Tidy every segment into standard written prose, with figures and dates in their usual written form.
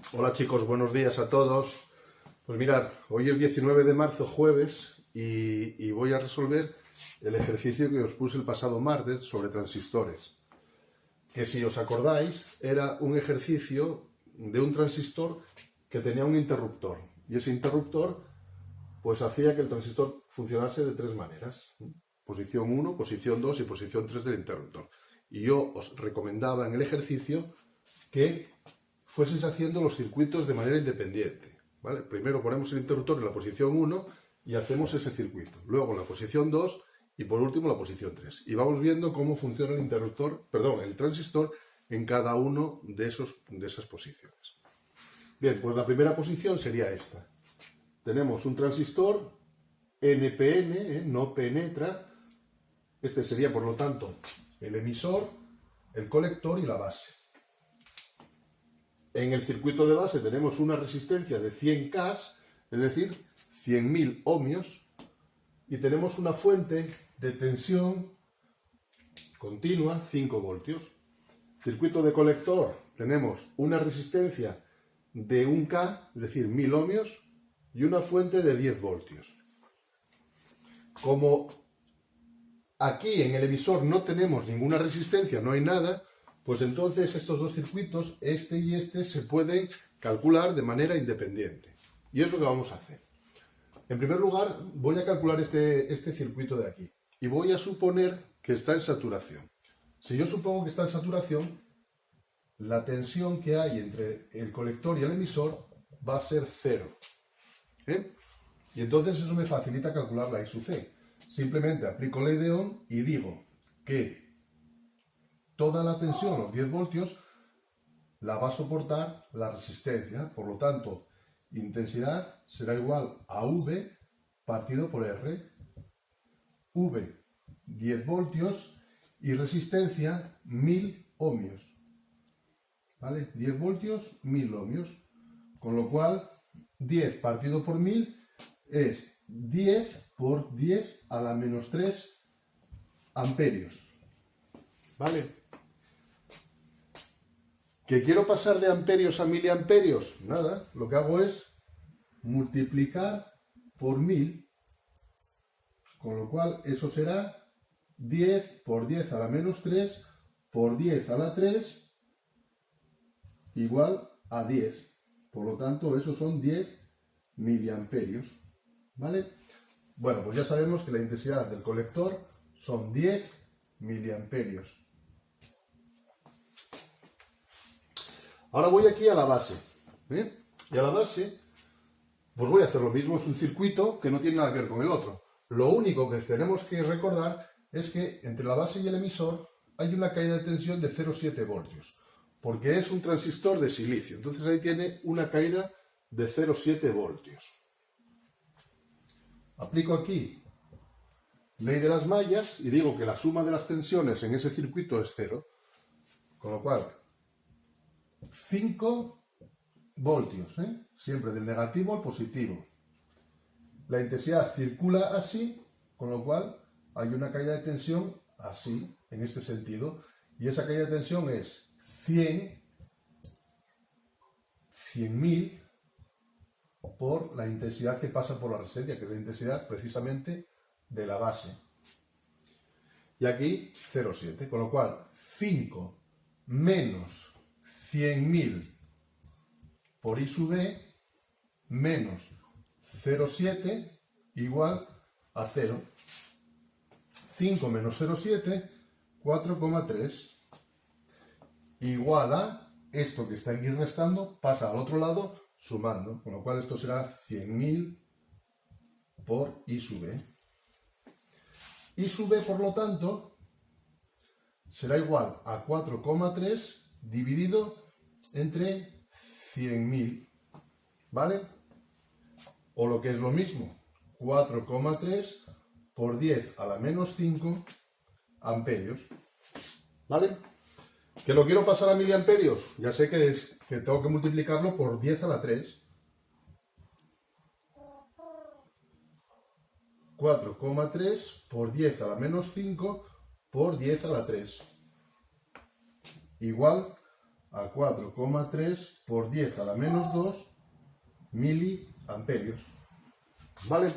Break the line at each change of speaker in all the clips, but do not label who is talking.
Hola chicos, buenos días a todos. Pues mirad, hoy es 19 de marzo, jueves, y voy a resolver el ejercicio que os puse el pasado martes sobre transistores. Que si os acordáis, era un ejercicio de un transistor que tenía un interruptor. Y ese interruptor pues hacía que el transistor funcionase de tres maneras. Posición 1, posición 2 y posición 3 del interruptor. Y yo os recomendaba en el ejercicio que fueseis haciendo los circuitos de manera independiente, ¿vale? Primero ponemos el interruptor en la posición 1 y hacemos ese circuito. Luego en la posición 2 y por último la posición 3. Y vamos viendo cómo funciona el transistor en cada uno de esas posiciones. Bien, pues la primera posición sería esta. Tenemos un transistor NPN, no penetra. Este sería, por lo tanto, el emisor, el colector y la base. En el circuito de base tenemos una resistencia de 100 K, es decir, 100.000 ohmios, y tenemos una fuente de tensión continua, 5 voltios. Circuito de colector, tenemos una resistencia de 1 K, es decir, 1000 ohmios, y una fuente de 10 voltios. Como aquí en el emisor no tenemos ninguna resistencia, no hay nada, pues entonces estos dos circuitos, este y este, se pueden calcular de manera independiente. Y es lo que vamos a hacer. En primer lugar, voy a calcular este circuito de aquí. Y voy a suponer que está en saturación. Si yo supongo que está en saturación, la tensión que hay entre el colector y el emisor va a ser 0. Y entonces eso me facilita calcular la I sub C. Simplemente aplico ley de Ohm y digo que toda la tensión, los 10 voltios, la va a soportar la resistencia. Por lo tanto, intensidad será igual a V partido por R. V, 10 voltios y resistencia, 1000 ohmios. ¿Vale? 10 voltios, 1000 ohmios. Con lo cual, 10 partido por 1000 es 10 por 10 a la menos 3 amperios. ¿Vale? ¿Que quiero pasar de amperios a miliamperios? Nada, lo que hago es multiplicar por 1000, con lo cual eso será 10 por 10 a la menos 3 por 10 a la 3 igual a 10. Por lo tanto, eso son 10 miliamperios. ¿Vale? Bueno, pues ya sabemos que la intensidad del colector son 10 miliamperios. Ahora voy aquí a la base. Y a la base, pues voy a hacer lo mismo. Es un circuito que no tiene nada que ver con el otro. Lo único que tenemos que recordar es que entre la base y el emisor hay una caída de tensión de 0,7 voltios. Porque es un transistor de silicio. Entonces ahí tiene una caída de 0,7 voltios. Aplico aquí ley de las mallas y digo que la suma de las tensiones en ese circuito es 0. Con lo cual, 5 voltios, siempre del negativo al positivo. La intensidad circula así, con lo cual hay una caída de tensión así, en este sentido. Y esa caída de tensión es 100.000 por la intensidad que pasa por la resistencia, que es la intensidad precisamente de la base. Y aquí 0,7, con lo cual 5 menos 100.000 por I sub B menos 0,7 igual a 0. 5 menos 0,7, 4,3. Igual a esto que está aquí restando, pasa al otro lado sumando. Con lo cual esto será 100.000 por I sub B. I sub B, por lo tanto, será igual a 4,3 dividido entre 100.000, ¿vale? O lo que es lo mismo, 4,3 por 10 a la menos 5 amperios, ¿vale? ¿Que lo quiero pasar a miliamperios? Ya sé que tengo que multiplicarlo por 10 a la 3. 4,3 por 10 a la menos 5 por 10 a la 3. Igual a 4,3 por 10 a la menos 2 miliamperios. ¿Vale?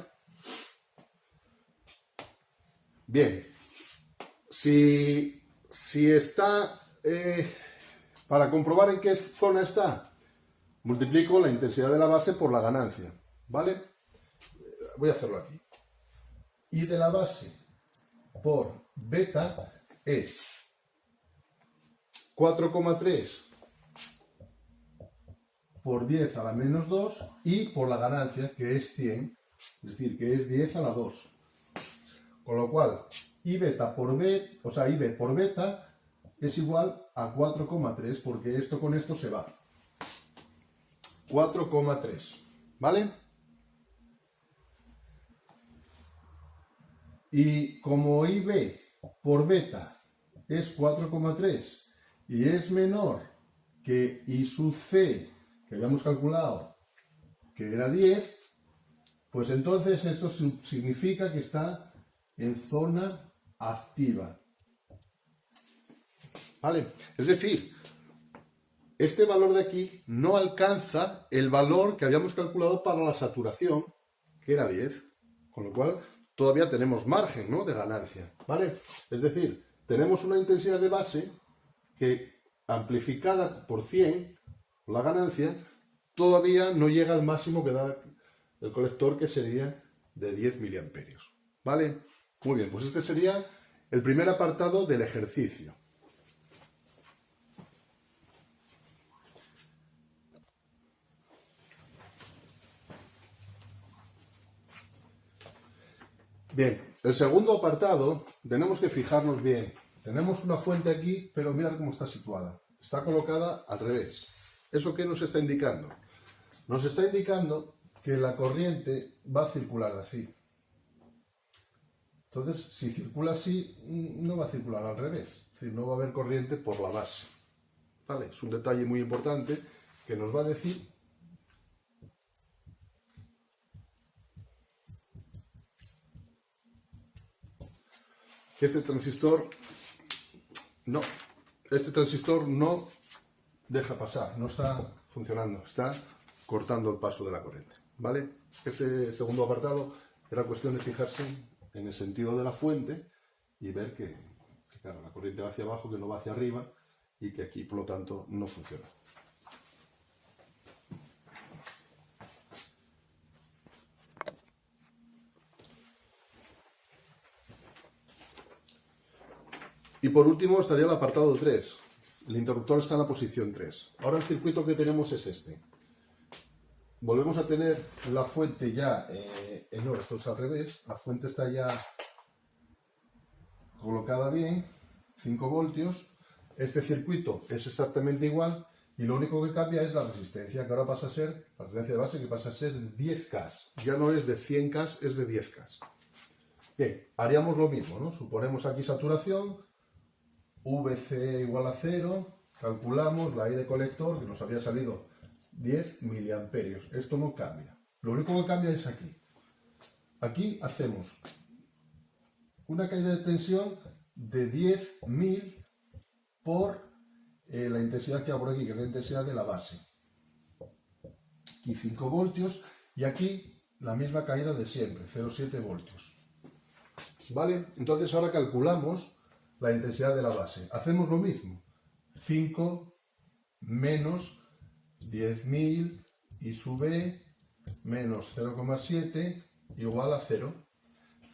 Bien. Si está... para comprobar en qué zona está, multiplico la intensidad de la base por la ganancia. ¿Vale? Voy a hacerlo aquí. Y de la base por beta es 4,3 por 10 a la menos 2 y por la ganancia, que es 100, es decir, que es 10 a la 2. Con lo cual, I beta por B, o sea, IB por beta es igual a 4,3, porque esto con esto se va. 4,3, ¿vale? Y como IB por beta es 4,3 y es menor que I sub C, que habíamos calculado que era 10, pues entonces esto significa que está en zona activa. ¿Vale? Es decir, este valor de aquí no alcanza el valor que habíamos calculado para la saturación, que era 10, con lo cual todavía tenemos margen, ¿no?, de ganancia. ¿Vale? Es decir, tenemos una intensidad de base que, amplificada por 100, la ganancia, todavía no llega al máximo que da el colector, que sería de 10 miliamperios. ¿Vale? Muy bien, pues este sería el primer apartado del ejercicio. Bien, el segundo apartado, tenemos que fijarnos bien. Tenemos una fuente aquí, pero mirad cómo está situada. Está colocada al revés. ¿Eso qué nos está indicando? Nos está indicando que la corriente va a circular así. Entonces, si circula así, no va a circular al revés. Es decir, no va a haber corriente por la base. ¿Vale? Es un detalle muy importante que nos va a decir que este transistor no deja pasar, no está funcionando, está cortando el paso de la corriente. ¿Vale? Este segundo apartado era cuestión de fijarse en el sentido de la fuente y ver que claro, la corriente va hacia abajo, que no va hacia arriba, y que aquí, por lo tanto, no funciona. Y por último estaría el apartado 3. El interruptor está en la posición 3. Ahora el circuito que tenemos es este. Volvemos a tener la fuente ya, no, esto es al revés, la fuente está ya colocada bien, 5 voltios. Este circuito es exactamente igual y lo único que cambia es la resistencia, que ahora pasa a ser, la resistencia de base, que pasa a ser 10K. Ya no es de 100K, es de 10K. Bien, haríamos lo mismo, ¿no? Suponemos aquí saturación, VC igual a 0, calculamos la I de colector, que nos había salido 10 miliamperios. Esto no cambia. Lo único que cambia es aquí. Aquí hacemos una caída de tensión de 10.000 por la intensidad que hay por aquí, que es la intensidad de la base. Aquí 5 voltios y aquí la misma caída de siempre, 0,7 voltios. ¿Vale? Entonces ahora calculamos la intensidad de la base. Hacemos lo mismo. 5 menos 10.000 I sub E menos 0,7 igual a 0.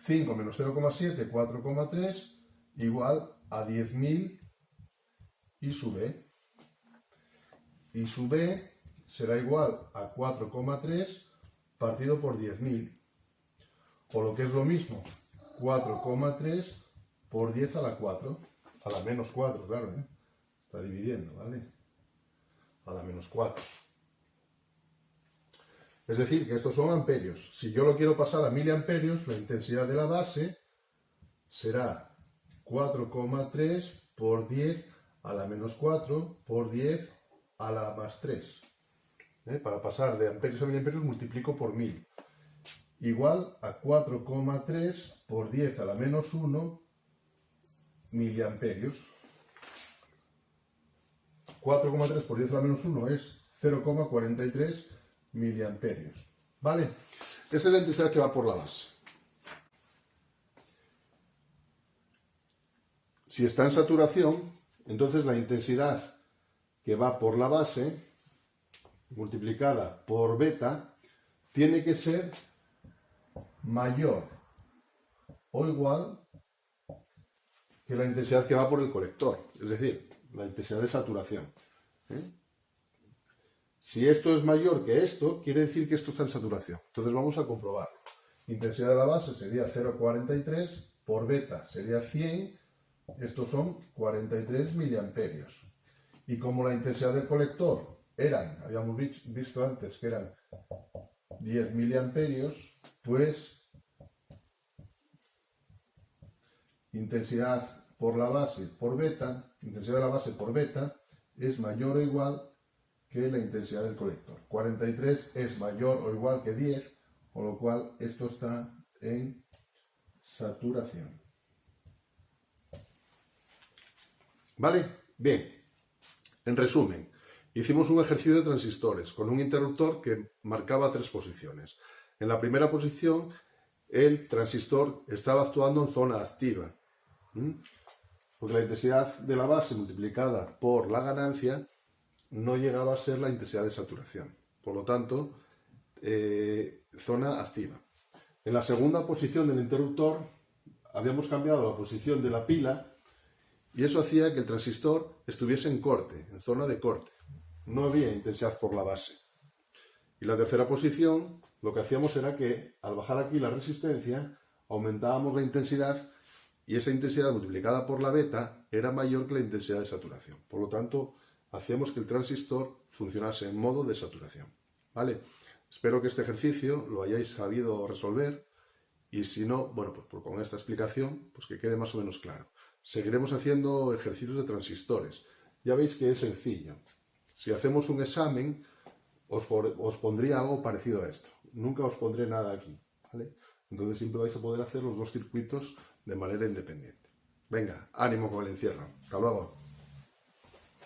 5 menos 0,7, 4,3 igual a 10.000 I sub E. I sub E será igual a 4,3 partido por 10.000. O lo que es lo mismo, 4,3 por 10 a la 4. A la menos 4, claro, ¿eh? Está dividiendo, ¿vale? A la menos 4. Es decir, que estos son amperios. Si yo lo quiero pasar a miliamperios, la intensidad de la base será 4,3 por 10 a la menos 4 por 10 a la más 3. Para pasar de amperios a miliamperios multiplico por 1000. Igual a 4,3 por 10 a la menos 1 miliamperios. 4,3 por 10 a la menos 1 es 0,43 miliamperios. ¿Vale? Esa es la intensidad que va por la base. Si está en saturación, entonces la intensidad que va por la base multiplicada por beta tiene que ser mayor o igual que la intensidad que va por el colector, es decir, la intensidad de saturación. Si esto es mayor que esto, quiere decir que esto está en saturación. Entonces vamos a comprobarlo. Intensidad de la base sería 0,43, por beta sería 100, estos son 43 miliamperios. Y como la intensidad del colector habíamos visto antes que eran 10 miliamperios, pues intensidad por la base por beta, intensidad de la base por beta es mayor o igual que la intensidad del colector. 43 es mayor o igual que 10, con lo cual esto está en saturación. ¿Vale? Bien. En resumen, hicimos un ejercicio de transistores con un interruptor que marcaba 3 posiciones. En la primera posición, el transistor estaba actuando en zona activa, porque la intensidad de la base multiplicada por la ganancia no llegaba a ser la intensidad de saturación. Por lo tanto, zona activa. En la segunda posición del interruptor habíamos cambiado la posición de la pila y eso hacía que el transistor estuviese en corte, en zona de corte. No había intensidad por la base. Y la tercera posición, lo que hacíamos era que al bajar aquí la resistencia, aumentábamos la intensidad y esa intensidad multiplicada por la beta era mayor que la intensidad de saturación. Por lo tanto, hacíamos que el transistor funcionase en modo de saturación. ¿Vale? Espero que este ejercicio lo hayáis sabido resolver y si no, bueno, pues con esta explicación, pues que quede más o menos claro. Seguiremos haciendo ejercicios de transistores. Ya veis que es sencillo. Si hacemos un examen, os pondría algo parecido a esto. Nunca os pondré nada aquí, ¿vale? Entonces siempre vais a poder hacer los 2 circuitos de manera independiente. Venga, ánimo con el encierro. Hasta luego.